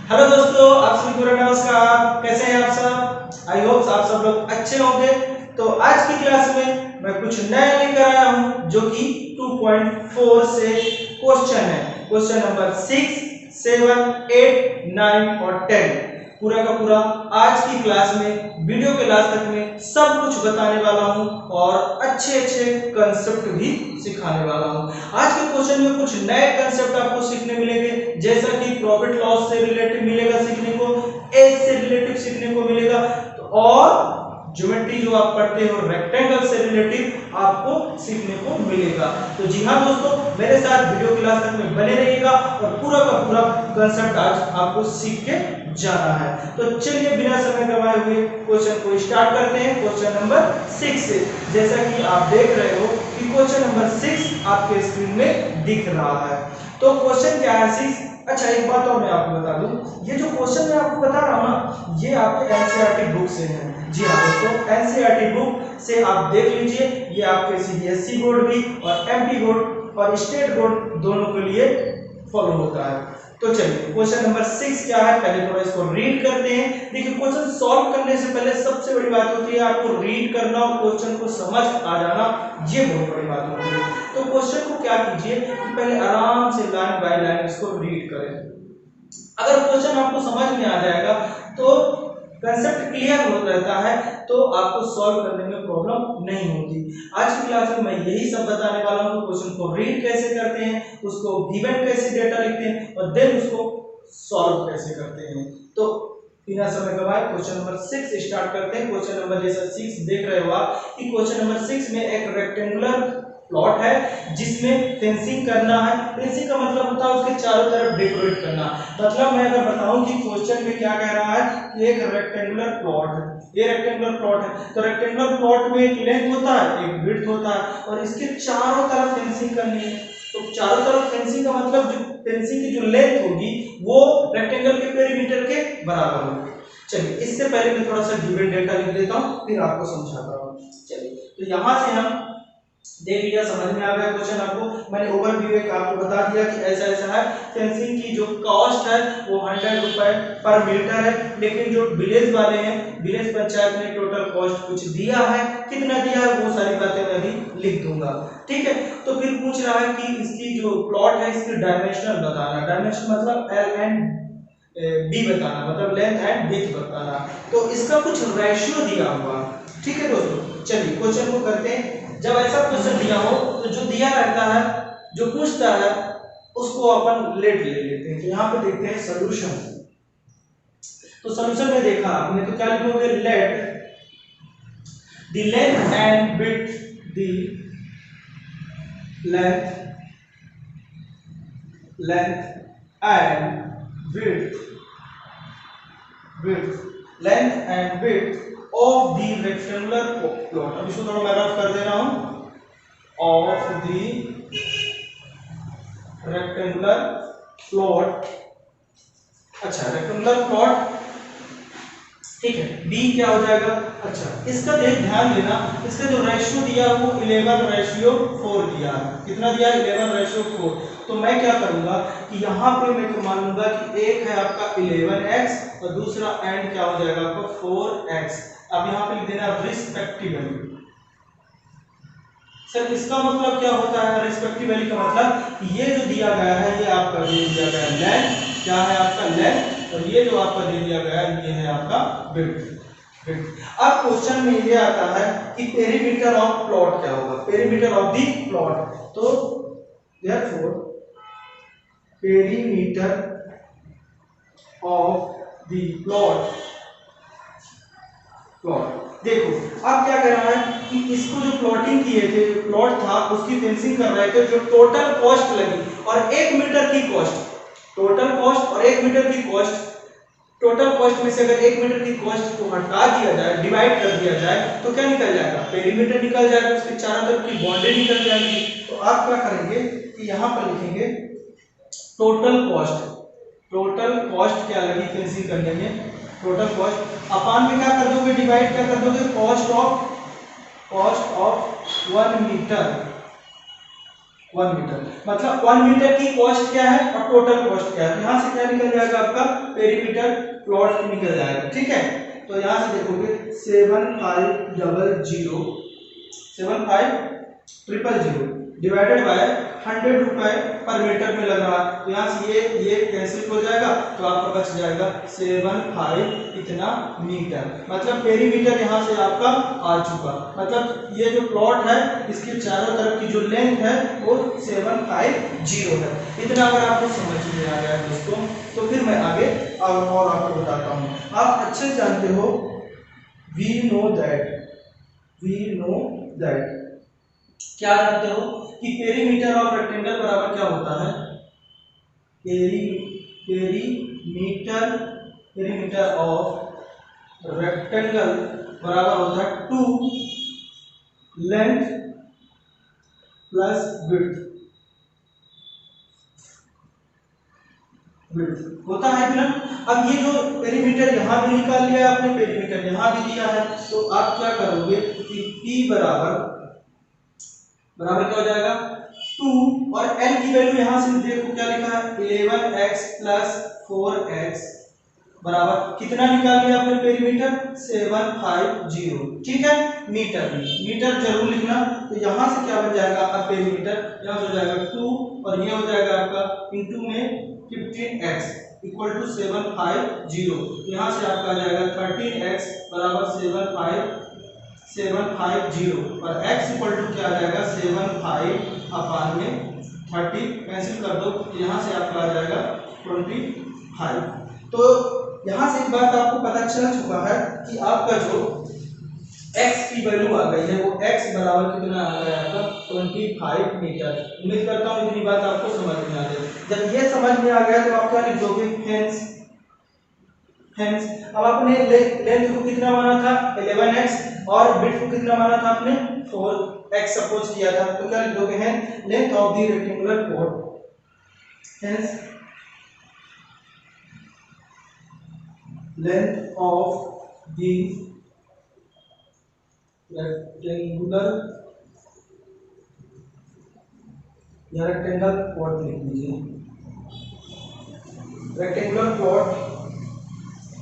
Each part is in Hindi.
हेलो दोस्तों, आप सभी को नमस्कार। कैसे हैं आप सब? आई होप आप सब लोग अच्छे होंगे। तो आज की क्लास में मैं कुछ नया लेकर आया हूं जो कि 2.4 से क्वेश्चन है। क्वेश्चन नंबर 6, 7, 8, 9 और 10 पूरा का पूरा आज की क्लास में वीडियो के लास्ट तक में सब कुछ बताने वाला हूं और अच्छे अच्छे कंसेप्ट भी सिखाने वाला हूं। आज के क्वेश्चन में कुछ नए कंसेप्ट आपको सीखने मिलेंगे, जैसा कि प्रॉफिट लॉस से रिलेटेड मिलेगा सीखने को, एज से रिलेटेड सीखने को मिलेगा, और ज्योमेट्री जो आप पढ़ते हो रेक्टेंगल से रिलेटिव आपको सीखने को मिलेगा। तो जी हाँ दोस्तों, मेरे साथ वीडियो क्लास तक में बने रहिएगा और पूरा का पूरा कंसेप्ट आज आपको सीख के जाना है। तो चलिए बिना समय गंवाए हुए क्वेश्चन को स्टार्ट करते हैं। क्वेश्चन नंबर 6 से, जैसा कि आप देख रहे हो कि क्वेश्चन नंबर 6 आपके स्क्रीन में दिख रहा है। तो क्वेश्चन क्या है 6। अच्छा, एक बात और मैं आपको बता दूं, ये जो क्वेश्चन मैं आपको बता रहा हूं ना, ये आपके एनसीईआरटी बुक से है। जी हाँ दोस्तों, एनसीईआरटी बुक से आप देख लीजिए। ये आपके सीबीएसई बोर्ड भी और एमपी बोर्ड और स्टेट बोर्ड दोनों के लिए फॉलो होता है। तो चलिए क्वेश्चन नंबर 6 क्या है, पहले थोड़ा इसको रीड करते हैं। देखिए, क्वेश्चन सॉल्व करने से पहले सबसे बड़ी बात होती है आपको रीड करना और क्वेश्चन को समझ आ जाना, ये बहुत बड़ी बात होती है। तो क्वेश्चन को क्या कीजिए कि पहले आराम से लाइन बाय लाइन इसको रीड करें। अगर क्वेश्चन आपको समझ में आ जाएगा तो कंसेप्ट क्लियर हो रहता है, तो आपको सॉल्व करने में प्रॉब्लम नहीं होती। आज की क्लास में मैं यही सब बताने वाला हूं। क्वेश्चन को रीड कैसे करते हैं, उसको गिवन कैसे डेटा लिखते हैं और देन उसको सॉल्व कैसे करते हैं। तो बिना समय गवाए क्वेश्चन नंबर 6 स्टार्ट करते हैं। क्वेश्चन नंबर जैसा 6 देख रहे हो आप कि क्वेश्चन नंबर 6 में एक रेक्टेंगुलर प्लॉट है जिसमें फेंसिंग करना है। फेंसिंग का मतलब होता है उसके चारों तरफ डेकोरेट करना। मतलब मैं अगर बताऊं कि क्वेश्चन में क्या कह रहा है कि एक रेक्टेंगुलर प्लॉट है, ये रेक्टेंगुलर प्लॉट है, तो रेक्टेंगुलर प्लॉट में एक लेंथ होता है, एक विड्थ होता है और इसके चारों तरफ फेंसिंग करनी है। तो चारों तरफ फेंसिंग का मतलब जो फेंसिंग की जो लेंथ होगी वो रेक्टेंगल के पेरीमीटर के बराबर होगी। चलिए, इससे पहले मैं थोड़ा सा गिवन डेटा लिख देता हूं, फिर आपको समझाता हूं। चलिए, तो यहां से हम देख लिया, समझ में आ गया क्वेश्चन आपको। मैंने ओवरव्यू एक आपको बता दिया कि ऐसा ऐसा है। फेंसिंग की जो कॉस्ट है वो 100 रुपए पर मीटर है, लेकिन जो विलेज वाले हैं, विलेज पंचायत ने टोटल कॉस्ट कुछ दिया है, कितना दिया है वो सारी बातें मैं भी लिख दूंगा। ठीक है, तो फिर पूछ रहा है कि इसकी जो प्लॉट है इसकी डायमेंशनल बताना। डायमेंशन मतलब एल एंड बी बताना, मतलब लेंथ एंड विड्थ बताना। तो इसका कुछ रेशियो दिया हुआ। ठीक है दोस्तों, चलिए क्वेश्चन को करते हैं। जब ऐसा क्वेश्चन दिया हो तो जो दिया रहता है, जो पूछता है, उसको अपन लेट ले लेते हैं। तो यहाँ पे देखते हैं सॉल्यूशन। तो सॉल्यूशन में देखा आपने तो क्या लिखोगे, let the length and width, the length and width length and width of the rectangular plot. अब इसको थोड़ा मैं रफ कर दे रहा हूं। Of the rectangular plot. अच्छा, रेक्टेंगुलर प्लॉट, ठीक है। बी क्या हो जाएगा? अच्छा, इसका ध्यान देना, इसका जो रेशियो दिया वो 11:4 दिया है। कितना दिया? 11:4। तो मैं क्या करूंगा कि यहाँ पे मैं तो मान लूंगा कि एक है आपका 11x और दूसरा एंड क्या हो जाएगा आपका 4x। अब यहाँ पे लिख देना रिस्पेक्टिवली। सर इसका मतलब क्या होता है रिस्पेक्टिवली का मतलब, ये जो दिया गया है ये आपका दे दिया गया लेंथ, क्या है आपका लेंथ, और ये जो आपका दे दिया गया है ये है आपका विड्थ। अब क्वेश्चन में ये आता है कि पेरीमीटर ऑफ प्लॉट क्या होगा, पेरीमीटर ऑफ द प्लॉट। तो therefore perimeter of the plot, देखो अब क्या कर रहा है कि इसको जो प्लॉटिंग किए थे, प्लॉट था उसकी फेंसिंग कर रहे थे, जो टोटल कॉस्ट लगी और 1 मीटर की कॉस्ट, टोटल कॉस्ट और 1 मीटर की कॉस्ट, टोटल कॉस्ट में से अगर 1 मीटर की कॉस्ट को हटा दिया जाए, डिवाइड कर दिया जाए, तो क्या निकल जाएगा? पेरीमीटर निकल जाएगा, उसके चारों तरफ की बाउंड्री निकल जाएगी। तो आप क्या करेंगे कि यहाँ पर लिखेंगे टोटल कॉस्ट। टोटल कॉस्ट क्या लगी फेंसिंग करने में, टोटल कॉस्ट अपान में क्या कर दोगे, डिवाइड क्या कर दोगे, कॉस्ट ऑफ 1 मीटर 1 मीटर, मतलब 1 मीटर की कॉस्ट क्या है और टोटल कॉस्ट क्या है। यहाँ से क्या निकल जाएगा आपका पेरीमीटर प्लॉट निकल जाएगा, ठीक है। तो यहाँ से देखोगे 7500 डिवाइडेड बाय 100 रुपए पर मीटर में लग रहा है। तो यहाँ से ये कैंसिल हो जाएगा, तो आपका बच जाएगा 75 इतना मीटर, मतलब पेरीमीटर यहाँ से आपका आ चुका। मतलब ये जो प्लॉट है इसके चारों तरफ की जो लेंथ है वो 750 है। इतना अगर आपको समझ में आ गया है दोस्तों, तो फिर मैं आगे और आपको बताता हूँ। आप अच्छे जानते हो, वी नो दैट क्या जानते हो कि पेरीमीटर ऑफ रेक्टेंगल बराबर क्या होता है। पेरीमीटर ऑफ रेक्टेंगल बराबर होता है 2 लेंथ प्लस विड्थ होता है ना। अब ये जो पेरीमीटर यहाँ भी निकाल लिया आपने, पेरीमीटर यहाँ भी दिया है, तो आप क्या करोगे कि P बराबर क्या हो जाएगा 2, और L की वैल्यू यहाँ से देखो क्या लिखा है 11x प्लस 4x बराबर कितना निकाल लिया आपने पेरीमीटर 750, ठीक है। मीटर जरूर लिखना। तो यहाँ से क्या बन जाएगा आपका पेरीमीटर, यहाँ से हो जाएगा 2 और ये हो जाएगा आपका इनटू में 15x इक्वल टू 750। तो यहाँ से आपका आ जाएगा 13x बराबर 750 और x इक्वल टू क्या आ जाएगा 75 अपान में 30 कैंसिल कर दो, तो यहाँ से आपका आ जाएगा 25। तो यहाँ से एक बात आपको पता चल चुका है कि आपका जो x की वैल्यू आ गई है वो x बराबर कितना आ गया आपका 25 मीटर। उम्मीद करता हूँ इतनी बात आपको समझ में आ गई। जब ये समझ में आ गया तो आप क्या लिख दोगे हेंस। अब आपने लेंथ को कितना माना था 11x और विड्थ को कितना माना था आपने 4x सपोज किया था, तो क्या लिख दोगे hence length of the rectangular code, hence length of the rectangular या रेक्टेंगल प्लॉट लिख लीजिए। रेक्टेंगुलर प्लॉट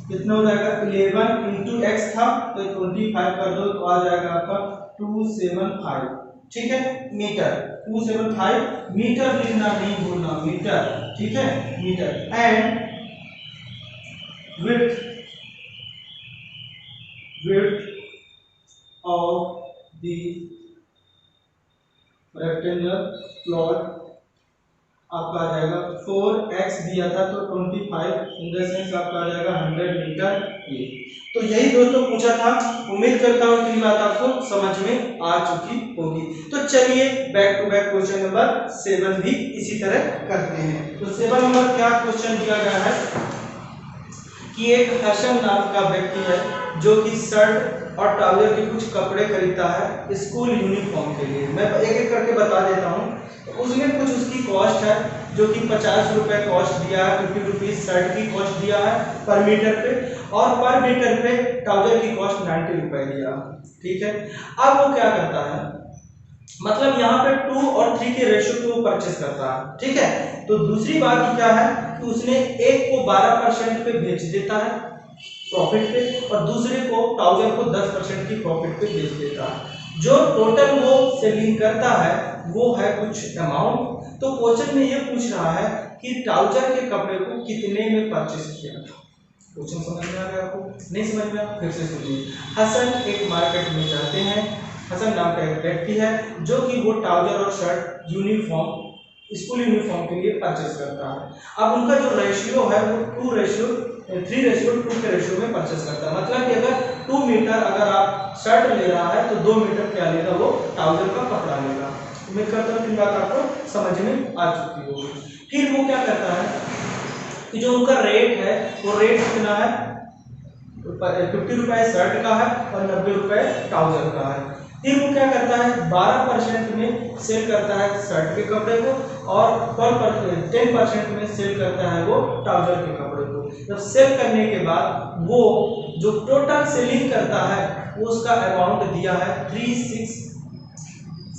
कितना हो जाएगा 11 इंटू एक्स था तो 25 कर दो तो आ जाएगा आपका 275, ठीक है। मीटर 275 मीटर लिखना नहीं भूलना, मीटर, ठीक है metre. And width of the rectangular plot आपका आ जाएगा 4x दिया था तो 25 इन द सेंस आपका आ जाएगा 100 मीटर ये। तो यही दोस्तों पूछा था। उम्मीद करता हूँ कि बात आपको समझ में आ चुकी होगी। तो चलिए back to back question number 7 भी इसी तरह करते हैं। तो 7 नंबर क्या क्वेश्चन दिया गया है कि एक हसन नाम का व्यक्ति है जो कि शर्ट और ट्राउजर के कुछ कपड़े खरीदता है स्कूल यूनिफॉर्म के लिए। मैं एक एक करके बता देता हूँ। तो उसमें कुछ उसकी कॉस्ट है जो कि 50 रुपए कॉस्ट दिया है, 50 रुपीज शर्ट की कॉस्ट दिया है पर मीटर पे, और पर मीटर पे ट्राउजर की कॉस्ट 90 रुपए दिया, ठीक है। अब वो क्या करता है, मतलब यहाँ पे 2 और 3 के रेशियो पे वो परचेस करता है, ठीक है। तो दूसरी बात क्या है कि उसने एक को 12% पे बेच देता है प्रॉफिट पे और दूसरे को ट्राउजर को 10% की प्रॉफिट पे बेच देता है। जो टोटल वो सेलिंग करता है वो है कुछ अमाउंट। तो क्वेश्चन में ये पूछ रहा है कि ट्राउजर के कपड़े को कितने में परचेस किया। क्वेश्चन समझ में आ गया आपको? नहीं समझ में आ? फिर से सुनिए। हसन एक मार्केट में जाते हैं। हसन नाम का एक व्यक्ति है जो कि वो ट्राउजर और शर्ट यूनिफॉर्म स्कूल यूनिफॉर्म के लिए परचेस करता है। अब उनका जो रेशियो है वो 3:2 के रेशियो में परचेस करता है। मतलब कि अगर 2 मीटर अगर आप शर्ट ले रहा है तो 2 मीटर क्या लेगा वो ट्राउजर का कपड़ा लेगा। उम्मीद करता हूँ कि बात आपको समझ में आ चुकी होगी। फिर वो क्या करता है कि जो उनका रेट है वो रेट कितना है 50 रुपए शर्ट का है और 90 रुपए ट्राउजर का है। फिर वो क्या करता है 12% में सेल करता है शर्ट के कपड़े को और 10% में सेल करता है वो ट्राउजर के कपड़े को। जब सेल करने के बाद वो जो टोटल सेलिंग करता है वो उसका अमाउंट दिया है 36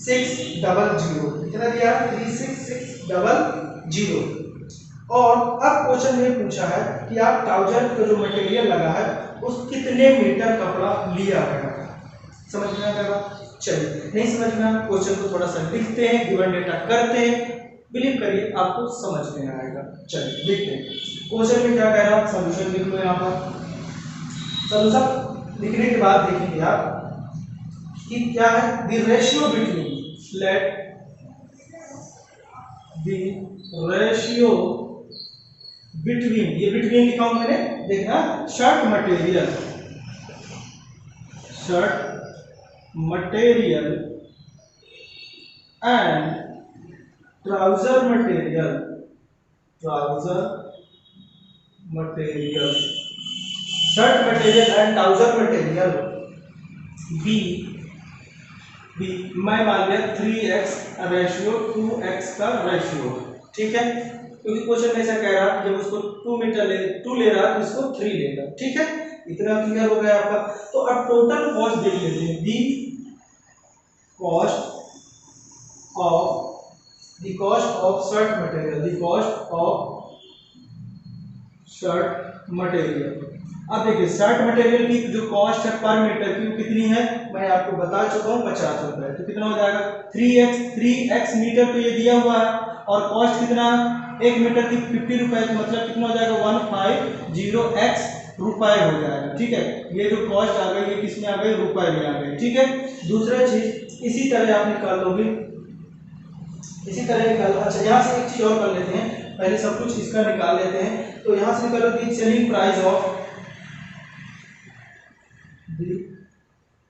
3600 कितना दिया 36600। और अब क्वेश्चन में पूछा है कि आप ट्राउजर का जो मटेरियल लगा है उस कितने मीटर कपड़ा लिया है। समझ में आ गया? चलिए, नहीं समझ में आया क्वेश्चन को थोड़ा सा लिखते हैं, गिवन डेटा करते हैं, बिलीव करिए आपको समझ में आएगा। चलिए देखते हैं क्वेश्चन में क्या कह रहा है। सॉल्यूशन लिख लो यहाँ पर। सॉल्यूशन लिखने के बाद देखेंगे आप कि क्या है the ratio between, let the ratio between, ये बिटवीन लिखा हूं मैंने, देखना shirt material and trouser material shirt material and trouser material B मैं मान लिया 3x रेशियो 2x का रेशियो। ठीक है, क्योंकि क्वेश्चन ऐसा कह रहा है जब उसको 2 मीटर ले 2 ले रहा है तो इसको 3 लेगा। ठीक है, इतना क्लियर हो गया आपका। तो अब टोटल कॉस्ट देख लेते हैं। दी कॉस्ट ऑफ शर्ट मटेरियल, अब देखिए शर्ट मटेरियल की जो कॉस्ट है पर मीटर की वो कितनी है, मैं आपको बता चुका हूँ 50 रुपए। तो कितना हो जाएगा 3x मीटर तो ये दिया हुआ है, और कॉस्ट कितना है 1 मीटर की 50 रुपए, तो मतलब कितना हो जाएगा 150x रुपए हो जाएगा। ठीक है, ये जो कॉस्ट आ गई ये किस में आ गई, रुपए में आ गई। ठीक है, दूसरा चीज इसी तरह आप निकाल लोगे, इसी तरह निकाल। अच्छा, यहाँ से एक चीज और कर लेते हैं, पहले सब कुछ इसका निकाल लेते हैं। तो यहाँ से निकालोगे selling price of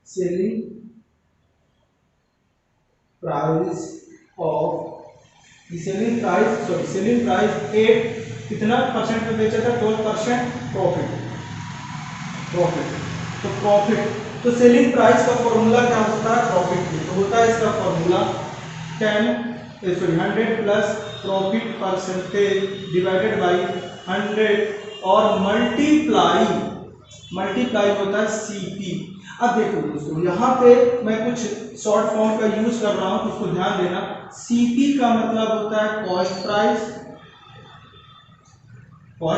selling price 8 कितना परसेंट पे बेचा था, 12% प्रॉफिट। तो सेलिंग प्राइस का फॉर्मूला क्या होता है, प्रॉफिट की, तो होता है इसका formula 100 plus profit percentage divided by 100 और मल्टीप्लाई होता है सीपी। अब देखो दोस्तों, यहाँ पे मैं कुछ शॉर्ट फॉर्म का यूज कर रहा हूँ तो उसको ध्यान देना। सीपी का मतलब होता है कॉस्ट प्राइस, और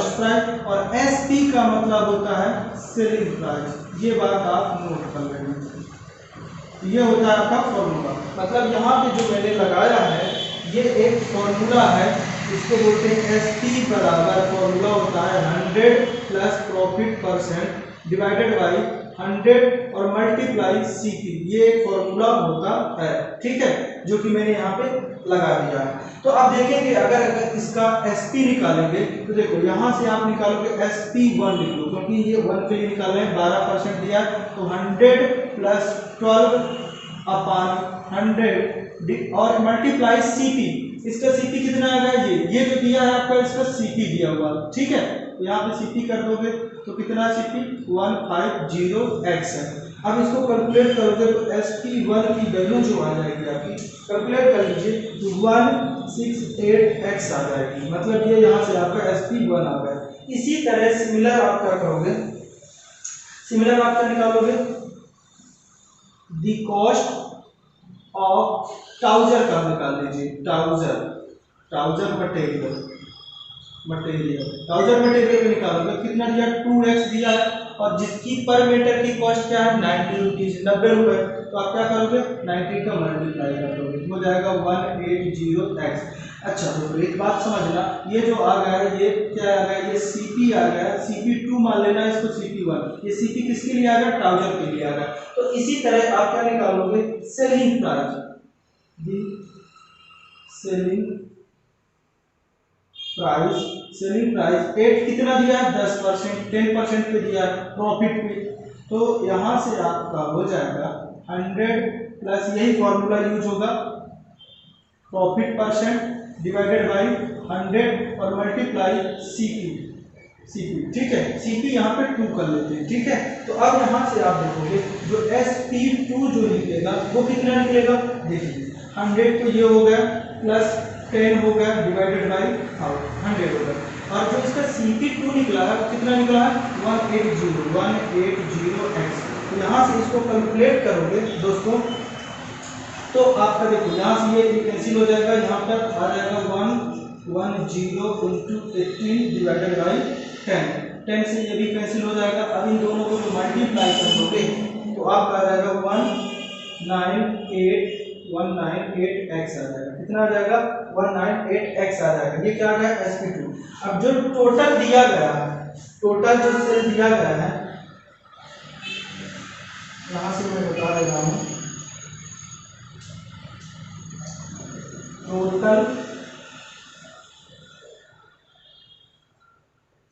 एसपी का मतलब होता है सेलिंग प्राइस। ये बात आप नोट कर लेना, ये होता है आपका फॉर्मूला। मतलब यहाँ पे जो मैंने लगाया है ये एक फॉर्मूला है, इसको बोलते हैं एसपी बराबर फॉर्मूला होता है 100 plus profit percent divided by 100 और मल्टीप्लाई सीपी। ये एक फॉर्मूला होता है। ठीक है, जो कि मैंने यहाँ पे लगा दिया है। तो अब देखेंगे अगर इसका एसपी निकालेंगे तो देखो यहाँ से आप निकालोगे SP1 लिख लो, क्योंकि ये 1 के लिए निकाल रहे हैं, 12% दिया तो 100 प्लस 12 अपॉन 100 और मल्टीप्लाई सीपी। इसका सीपी कितना आएगा, ये जो दिया है आपका इसका सीपी दिया हुआ। ठीक है, तो यहाँ पे सीपी कर दोगे तो कितना सीपी 150x है। अब इसको कैलकुलेट करोगे तो SP1 की वैल्यू जो आ जाएगी आपकी, कैलकुलेट कर लीजिए, 168x आ जाएगी। मतलब ये यहाँ से आपका SP1 आ गया। इसी तरह सिमिलर आप क्या करोगे, निकालोगे दी कॉस्ट ऑफ ट्राउजर का निकाल लीजिए, ट्राउजर मटेरियल निकालोगे, कितना दिया 2x दिया है, और जिसकी पर मीटर की कॉस्ट क्या है 90 रुपीज, 90 रुपए। तो आप क्या करोगे 90 का मल्टीप्लाई कर दोगे, हो जाएगा 180x। अच्छा, तो एक बात समझना, ये जो आ गया है ये क्या आ गया, ये सीपी आ गया, CP2 मान लेना इसको CP1। ये सीपी किसके लिए आ गया, ट्राउजर के लिए आ गया। तो इसी तरह आप क्या निकालोगे, सेलिंग प्राइस सेलिंग प्राइस 8 कितना दिया है 10%, 10% पे दिया है प्रॉफिट पे। तो यहाँ से आपका हो जाएगा 100 प्लस यही फॉर्मूला यूज होगा, प्रॉफिट परसेंट डिवाइडेड बाय 100 और मल्टीप्लाई सीपी। ठीक है, सीपी यहाँ पे 2 कर लेते हैं। ठीक है, तो अब यहाँ से आप देखोगे जो SP2 जो निकलेगा वो कितना निकलेगा, देखिए 100 तो ये हो गया प्लस 10 हो गया डिवाइडेड बाय 100 हो गया, और जो इसका CP2 निकला है कितना निकला है 180x। तो यहाँ से इसको कैलकुलेट करोगे दोस्तों तो आपका देखो यहाँ से ये कैंसिल हो जाएगा, यहाँ पर आ जाएगा 110 इंटू 18 डिवाइडेड बाई 10 से ये भी कैंसिल हो जाएगा। अब इन दोनों को जो मल्टीप्लाई कर दोगे तो आपका आ जाएगा 198x आ जाएगा। कितना आ जाएगा? 198x आ जाएगा। ये क्या आ गया? sp2। अब जो टोटल दिया गया है, टोटल जो सेल दिया गया है, यहाँ से मैं बता दे रहा हूँ, टोटल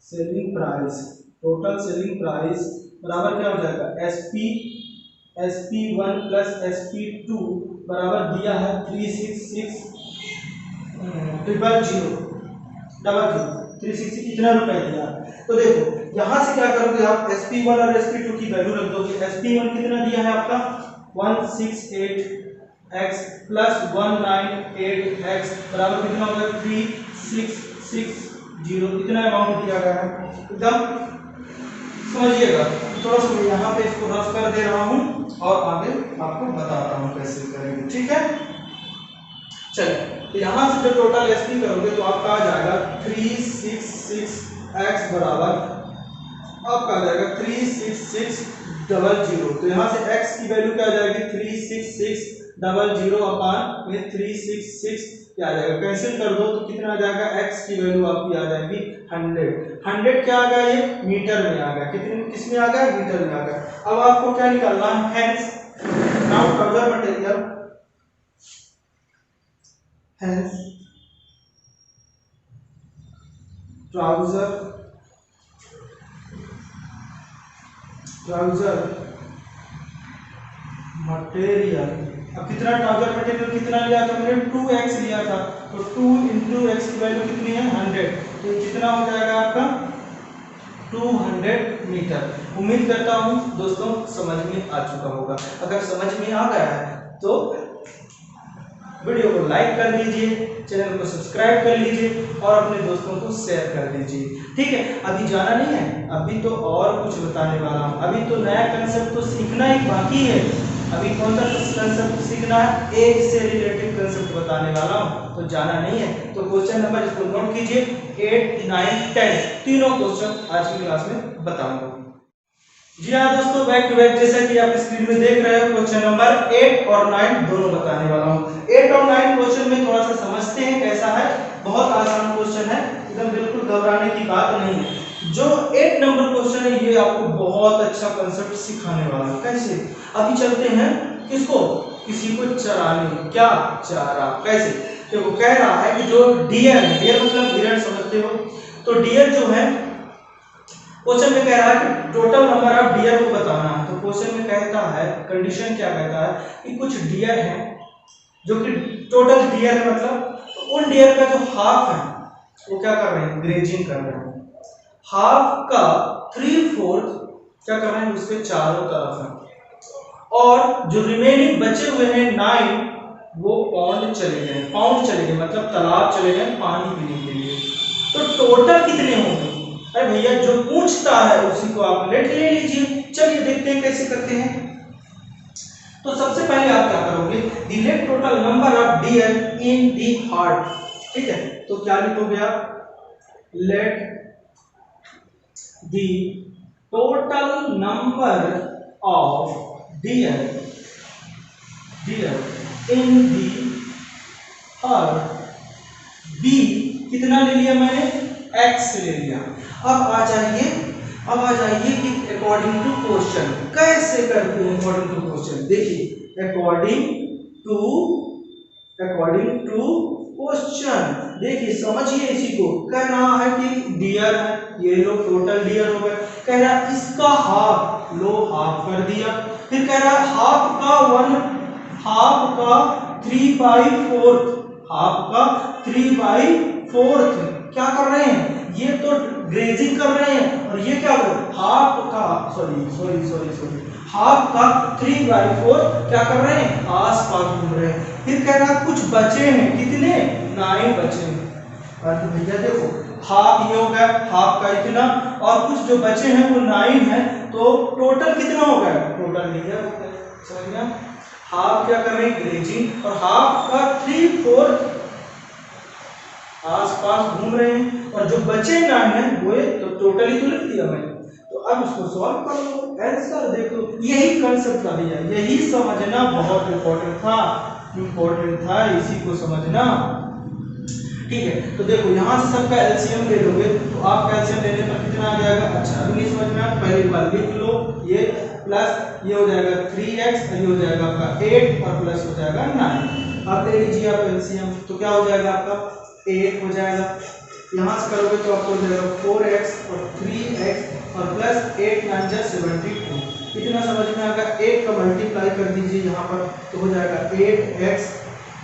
सेलिंग प्राइस बराबर क्या हो जाएगा? SP1 प्लस SP2 बराबर दिया है 366 इतना रुपए दिया। तो देखो यहाँ से क्या करोगे आप? SP1 और SP2 की वैल्यू रख दोगे। SP1 कितना दिया है आपका? 168x प्लस 198x बराबर कितना होगा? 3660। इतना अमाउंट दिया गया है। एकदम समझिएगा। थोड़ा सा यहाँ पे इसको रफ कर दे रहा हूँ और आगे आपको बताता हूँ कैसे करेंगे, ठीक है? चलिए, तो यहाँ से जब टोटल SP करोगे तो आपका आ जाएगा 366x बराबर आपका आ जाएगा 36600। तो यहाँ से x की वैल्यू क्या आ जाएगी? 36600 अपान में 366 क्या आ जाएगा? कैंसिल कर दो तो कितना आ जाएगा? x की वैल्यू आपकी आ जाएगी 100 क्या आ गया? ये मीटर में आ गया। कितने किस में आ गया? मीटर में आ गया। अब आपको क्या निकालना है? Hence now trouser material, hence trouser material. अब कितना ट्राउजर मटेरियल कितना लिया था मैंने? 2x लिया था। तो 2 इंटू एक्स की वैल्यू कितनी है? 100। तो कितना हो जाएगा आपका? 200 मीटर। उम्मीद करता हूँ दोस्तों समझ में आ चुका होगा। अगर समझ में आ गया है तो वीडियो को लाइक कर दीजिए, चैनल को सब्सक्राइब कर लीजिए और अपने दोस्तों को शेयर कर दीजिए, ठीक है? अभी जाना नहीं है, अभी तो और कुछ बताने वाला हूँ। अभी तो नया कंसेप्ट तो सीखना ही बाकी है। अभी कौन सा कंसेप्ट सीखना है? एज से रिलेटेड कंसेप्ट बताने वाला हूँ, तो जाना नहीं है। तो क्वेश्चन नंबर इसको नोट कीजिए, 8, 9, 10 तीनों क्वेश्चन आज की क्लास में बताऊंगा। जी हाँ दोस्तों, बैक टू बैक जैसा कि आप स्क्रीन में देख रहे हो, क्वेश्चन नंबर 8 और 9 दोनों बताने वाला हूँ। 8 और 9 क्वेश्चन में थोड़ा सा समझते हैं कैसा है। बहुत आसान क्वेश्चन है, एकदम बिल्कुल घबराने की बात नहीं है। जो 8 नंबर क्वेश्चन है ये आपको बहुत अच्छा कंसेप्ट सिखाने वाला है। कैसे? अभी चलते हैं किसको? किसी को चराने। क्या? चारा। कैसे? देखो कह रहा है कि जो डियर है, डियर मतलब हिरण समझते हो, तो डियर जो है क्वेश्चन में कह रहा है कि टोटल नंबर ऑफ डियर को बताना है। तो क्वेश्चन में कहता है, कंडीशन क्या कहता है कि कुछ डियर हैं जो कि टोटल डियर है, मतलब तो उन डियर का जो हाफ है वो क्या कर रहे हैं? ग्रेजिंग कर रहे हैं। हाफ का 3/4 क्या कर रहे हैं? उसके चारों तरफ है। और जो रिमेनिंग बचे हुए हैं 9 वो पॉन्ड चले गए, मतलब तालाब चले गए पानी पीने के लिए। तो टोटल कितने होंगे? अरे भैया जो पूछता है उसी को आप लेट ले लीजिए। चलिए देखते हैं कैसे करते हैं। तो सबसे पहले आप क्या करोगे? Let total number of deer in the herd, ठीक है? तो क्या लिखोगे आप? Let the total number of deer in the herd B. कितना ले लिया मैंने? x ले लिया। अब आ जाइए कि अकॉर्डिंग टू क्वेश्चन कैसे करते हैं। अकॉर्डिंग टू क्वेश्चन देखिए, अकॉर्डिंग टू क्वेश्चन देखिए, समझिए इसी को। कह रहा है कि डियर है, ये लो टोटल डियर हो गए। कह रहा है इसका हाफ, लो हाफ कर दिया। फिर कह रहा है हाफ का 3/4 क्या कर रहे हैं? ये तो ग्रेजिंग कर रहे हैं और ये क्या कर रहे हैं? हाफ का 3/4 क्या कर रहे हैं? आस-पास घूम रहे हैं। फिर कह रहा है कुछ बचे हैं, कितने? 9 बचे हैं। और भैया देखो हाफ ये हो गया, हाफ का इतना, और कुछ जो बचे हैं वो 9 है, तो टोटल कितना हो गया? टोटल लिया, समझ गया? हाफ क्या कर रहे हैं, ग्रेजिंग, और हाफ का 3/4 आसपास घूम रहे हैं, और जो बचे 9 है वो तो टोटली तो लिख दिया मैंने। तो अब इसको सॉल्व कर लो, आंसर देखो। यही कांसेप्ट था भैया, यही समझना बहुत इंपॉर्टेंट था, इसी को समझना। ठीक है, तो देखो यहाँ से सबका एलसीएम ले लोगे तो आपका एलसीएम लेने पर कितना आ जाएगा। अच्छा अभी नहीं समझ में आया, पहली बार लिख लो, ये प्लस ये हो जाएगा 3x, ये हो जाएगा आपका 8 और प्लस हो जाएगा 9। अब ले लीजिए आप एलसीएम, तो क्या हो जाएगा आपका 8 हो जाएगा। यहाँ से करोगे तो आपको हो जाएगा 4x और 3x और प्लस 8 9 जा 72। इतना समझ में आएगा। 8 का मल्टीप्लाई कर दीजिए यहाँ पर, तो हो जाएगा 8x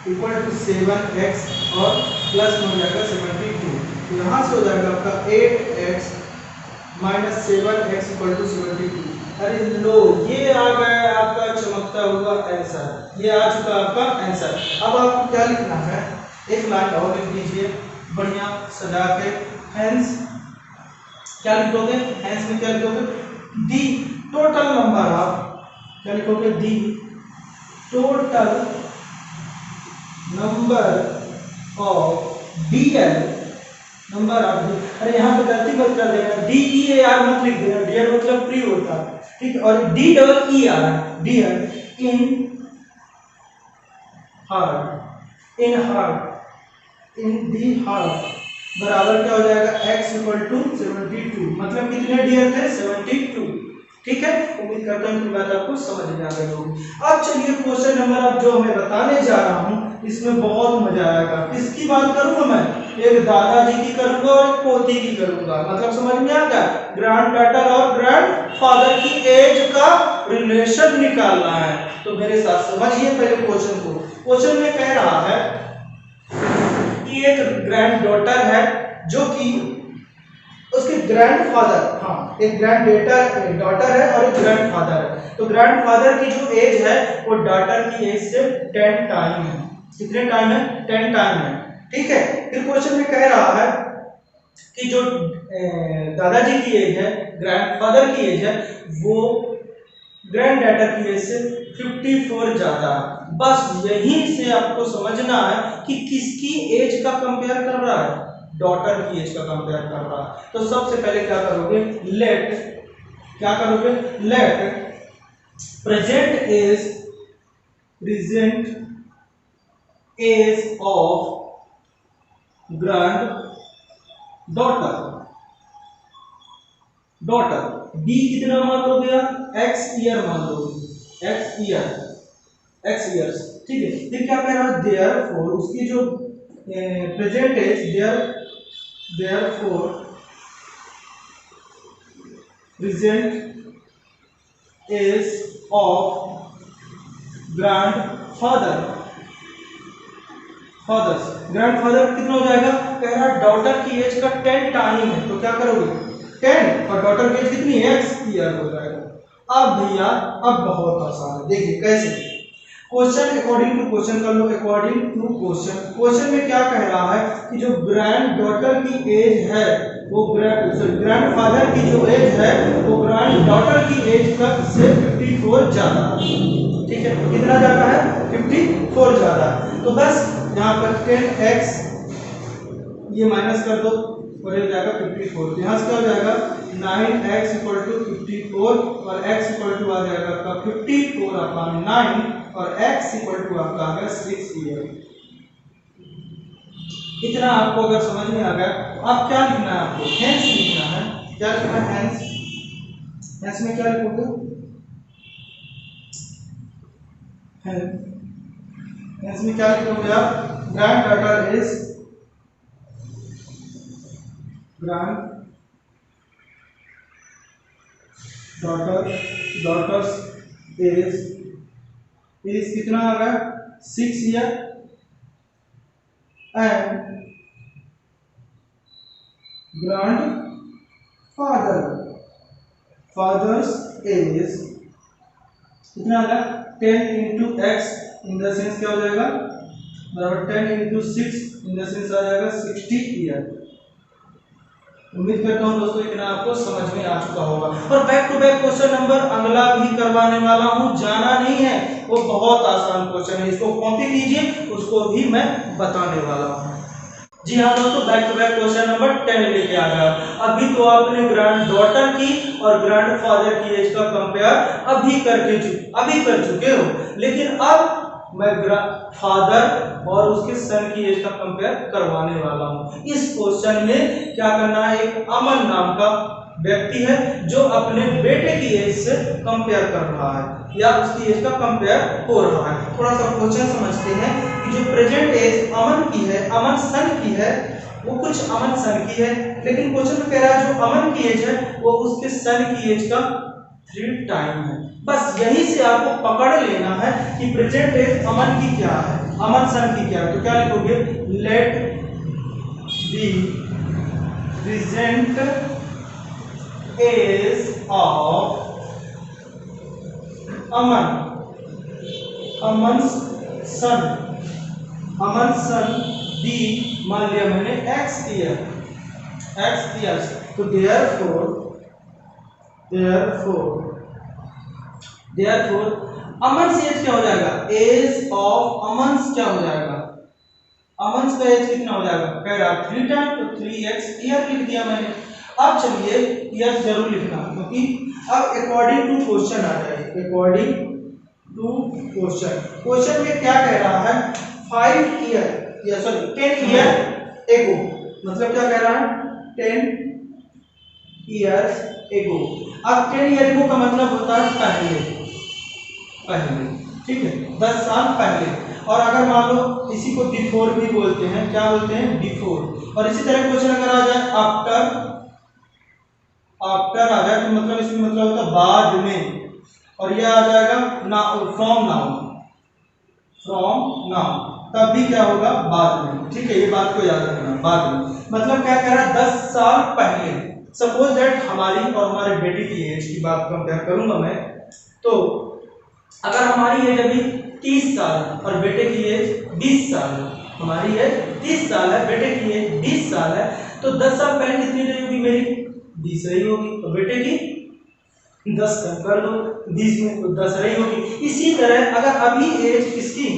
इक्वल टू 7x और प्लस में हो जाएगा 72। तो यहाँ से हो जाएगा आपका 8x minus 7x equal to 72। अरे लो, ये आ गया आपका चमकता हुआ आंसर, ये आ चुका आपका आंसर। अब आपको क्या लिखना है, एक लाइन और लिख दीजिए बढ़िया सजा के। हेंस क्या लिखोगे, हेंस में क्या लिखोगे, दी टोटल नंबर ऑफ, क्या लिखोगे, दी total number of DL, number of D. अरे यहाँ पे गलती मत कर देना, डी ई ए आर मत लिख देना, डीएल मतलब प्री होता है, ठीक है, और D double E R, DL in heart, in heart, in the heart बराबर क्या हो जाएगा, x इक्वल टू 72। मतलब कितने डियर थे, 72। ठीक है, उम्मीद करता हूं कि बात आपको समझ में आ गई होगी। अब चलिए क्वेश्चन नंबर अब जो मैं बताने जा रहा हूं इसमें बहुत मजा आएगा। किसकी बात करूंगा मैं, एक दादाजी की करूंगा और एक पोती की करूंगा। मतलब समझ में आ गया, ग्रैंड डॉटर और ग्रैंड फादर की एज का रिलेशन निकालना है। तो मेरे साथ समझिए पहले क्वेश्चन को। क्वेश्चन में कह रहा है कि एक ग्रैंड डॉटर है जो कि उसके ग्रैंडफादर, हाँ एक ग्रैंड डॉटर है और एक ग्रैंडफादर है। तो ग्रैंडफादर की जो एज है वो डॉटर की एज से 10 टाइम है। कितने टाइम है, 10 टाइम है। ठीक है, फिर क्वेश्चन में कह रहा है कि जो दादाजी की एज है, ग्रैंडफादर की एज है, वो ग्रैंड डॉटर की एज से 54 ज्यादा। बस यहीं से आपको समझना है कि किसकी एज का कंपेयर कर रहा है, डॉटर की एज का कंपेयर कर रहा है। तो सबसे पहले क्या करोगे, लेट, क्या करोगे, let present age of granddaughter D कितना मान लो गया, x ईयर मान लो, x ईयर्स। ठीक है, फिर क्या कह रहा है, देयरफॉर उसकी जो present age, therefore present age of grandfather कितना हो जाएगा, कह रहा डॉटर की एज का 10 टाइम है। तो क्या करोगे, 10 और डॉटर की एज कितनी है, x ईयर हो जाएगा। अब भैया अब बहुत आसान है, देखिए कैसे। क्वेश्चन अकॉर्डिंग टू क्वेश्चन कर लो, अकॉर्डिंग टू क्वेश्चन। क्वेश्चन में क्या कह रहा है कि जो ग्रैंड डॉटर की एज है वो ग्रैंडफादर की जो एज है वो ग्रैंड डॉटर की एज का से 54 ज्यादा। ठीक है, कितना ज्यादा है, 54 ज्यादा। तो बस यहाँ पर 10x ये माइनस कर दो और ये जाएगा 54। यहाँ से क्या हो जाएगा, 9x इक्वल टू 54 और x इक्वल टू आ जाएगा आपका 54 अपॉन 9 और x इक्वल टू आपका आ गया 6 ईयर। इतना आपको अगर समझ में आ गया तो आप क्या लिखना है, आपको हेंस लिखना है। क्या लिखना है, हेंस में क्या लिखोगे, हेंस में क्या लिखोगे आप, grand daughter is daughters as कितना आ गया, 6 ईयर एंड फादर्स एज कितना आ गया, 10 into x in the sense क्या हो जाएगा, बराबर 10 इंटू 6 इन द सेंस आ जाएगा 60 ईयर। उम्मीद करता हूं दोस्तों इतना आपको समझ में आ चुका होगा। और back to back question number अगला भी करवाने वाला हूं, जाना नहीं है। वो बहुत आसान क्वेश्चन है, इसको कॉपी कीजिए, उसको भी मैं बताने वाला हूँ। जी हाँ दोस्तों, back to back question number 10 लेके आ गया। अभी तो आपने ग्रैंड डॉटर की और ग्रैंड फादर की एज का कंपेयर अभी कर चुके हो, लेकिन अब मैं फादर और उसके सन की एज का कंपेयर करवाने वाला हूँ। इस क्वेश्चन में क्या करना है, एक अमन नाम का व्यक्ति है जो अपने बेटे की एज से कंपेयर कर रहा है या उसकी एज का कंपेयर हो रहा है। थोड़ा सा क्वेश्चन समझते हैं कि जो प्रेजेंट एज अमन की है, अमन सन की है, वो कुछ अमन सन की है, लेकिन क्वेश्चन में कह रहा है जो अमन की एज है वो उसके सन की एज का 3 टाइम है। बस यहीं से आपको पकड़ लेना है कि प्रेजेंट एज अमन की क्या है, अमन सन की क्या है। तो क्या लिखोगे, let the present age of Aman son the, मान लिया मैंने x ईयर्स, तो देयरफॉर अमन से एज क्या हो जाएगा, एज ऑफ अमन क्या हो जाएगा, अमन का एज कितना हो जाएगा, कह रहा 3 टाइम, तो 3x ईयर लिख दिया मैंने। अब चलिए ईयर जरूर लिखना, क्योंकि अब अकॉर्डिंग टू क्वेश्चन आ जाएगी, अकॉर्डिंग टू क्वेश्चन में क्या कह रहा है, 10 ईयर एगो, मतलब क्या कह रहा है, 10 ईयर्स एगो। अब 10 ईयर एगो का मतलब होता है पहले, ठीक है, 10 साल पहले। और अगर मान लो इसी को बिफोर भी बोलते हैं, क्या बोलते हैं, बिफोर। और इसी तरह क्वेश्चन अगर आ जाए आफ्टर आ जाए, तो मतलब इसमें मतलब होता है बाद में, और यह आ जाएगा फ्रॉम नाउ, तब भी क्या होगा, बाद में, ठीक है, ये बात को याद रखना, बाद में मतलब क्या कह रहा है, 10 साल पहले। सपोज दैट हमारी और हमारे बेटे की एज की बात कंपेयर करूंगा मैं, तो अगर हमारी एज अभी 30 साल और बेटे की एज 20 साल है, हमारी एज 30 साल है, बेटे की एज 20 साल है, तो 10 साल पहले कितनी रही होगी, मेरी 20 रही होगी, तो बेटे की 10 कम कर दो 20 में, तो 10 रही होगी। इसी तरह अगर अभी एज इसकी,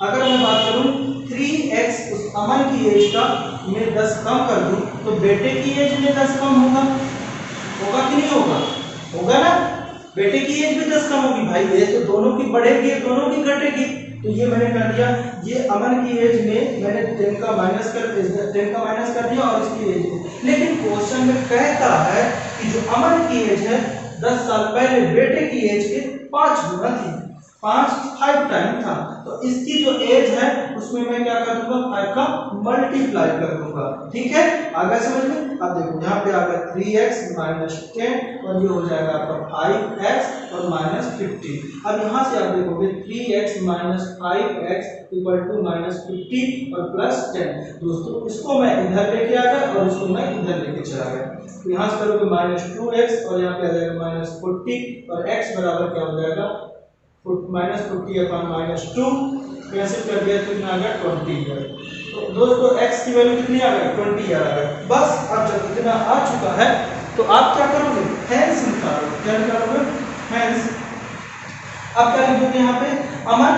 अगर मैं बात करूं 3x उस अमन की एज का मैं 10 कम कर दूं, तो बेटे की एज में 10 कम होगा कि नहीं होगा ना, बेटे की एज भी 10 कम होगी भाई, ये तो दोनों की बढ़ेगी, दोनों की घटेगी। तो ये मैंने कर दिया, ये अमन की एज में मैंने 10 का माइनस कर दिया और इसकी एज में। लेकिन क्वेश्चन में कहता है कि जो अमन की एज है 10 साल पहले बेटे की एज के 5 गुना थी, 5 टाइम था, तो इसकी जो एज है उसमें मैं क्या कर दूंगा, 5 का मल्टीप्लाई कर दूंगा, ठीक है, आगे समझ में। अब देखो यहाँ पे आ गया 3x माइनस 10 और ये हो जाएगा आपका 5x और माइनस 50। अब यहाँ से आप देखोगे 3x minus 5x equal to minus 50 और प्लस 10। दोस्तों इसको मैं इधर लेके आ गया और इसको मैं इधर लेके चला गया, तो यहाँ से करोगे माइनस 2x और यहाँ पे आ जाएगा माइनस 40 और x बराबर क्या हो जाएगा, माइनस 40 अपॉन माइनस 2, कैंसिल कर दिया तो कितना आ गया 20 ईयर। तो दोस्तों x की वैल्यू कितनी आ गई, 20 ईयर आ गई। बस अब जब इतना आ चुका है तो आप क्या करोगे, हेंस निकालोगे, क्या निकालोगे, हेंस। अब क्या लिखोगे यहाँ पे, अमन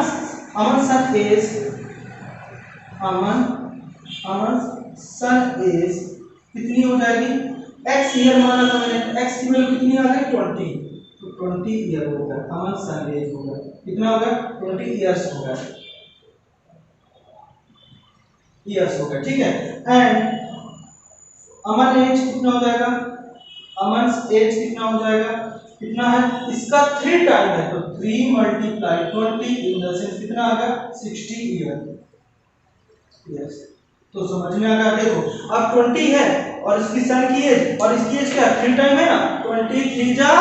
सन एज कितनी हो जाएगी, x ईयर माना था मैंने, x की वैल्यू कितनी आ गई 20, तो 20 ईयर हो गया, अमन सन एज हो गया, कितना हो गया 20 ईयर्स हो गया, ठीक है। एंड अमन एज कितना हो जाएगा, अमन एज कितना हो जाएगा, कितना है, इसका 3 टाइम है, तो 3 मल्टीप्लाई 20 इन द सेंस कितना आ गया 60 ईयर, यस। तो समझ में आ गया, देखो अब 20 है और इसकी सन की एज और इसकी एज क्या 3 टाइम है ना, 23 जा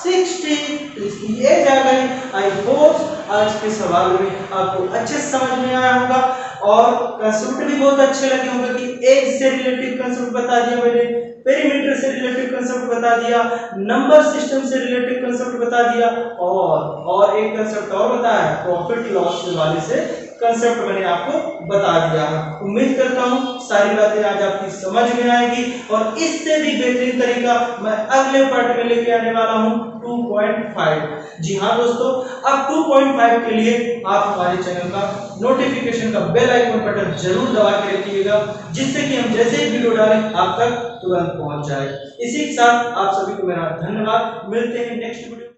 60, तो इसकी एज आ गई। आई होप आज के सवाल में आपको अच्छे से समझ में आया होगा और कंसेप्ट भी बहुत अच्छे लगे होंगे कि एज से रिलेटेड कंसेप्ट बता दिया मैंने, पेरीमीटर से रिलेटेड कंसेप्ट बता दिया, नंबर सिस्टम से रिलेटेड कंसेप्ट बता दिया और एक कंसेप्ट और बताया, प्रॉफिट लॉस वाले से कंसेप्ट मैंने आपको बता दिया है। उम्मीद करता हूँ सारी बातें आज आपकी समझ में आएगी और इससे भी बेहतरीन तरीका मैं अगले पार्ट में लेके आने वाला हूँ 2.5। जी हाँ दोस्तों, अब 2.5 के लिए आप हमारे चैनल का नोटिफिकेशन का बेल आइकन बटन जरूर दबा के रखिएगा, जिससे कि हम जैसे ही वीडियो डालें आप तक तुरंत पहुंच जाए। इसी के साथ आप सभी को मेरा धन्यवाद। मिलते हैं नेक्स्ट वीडियो।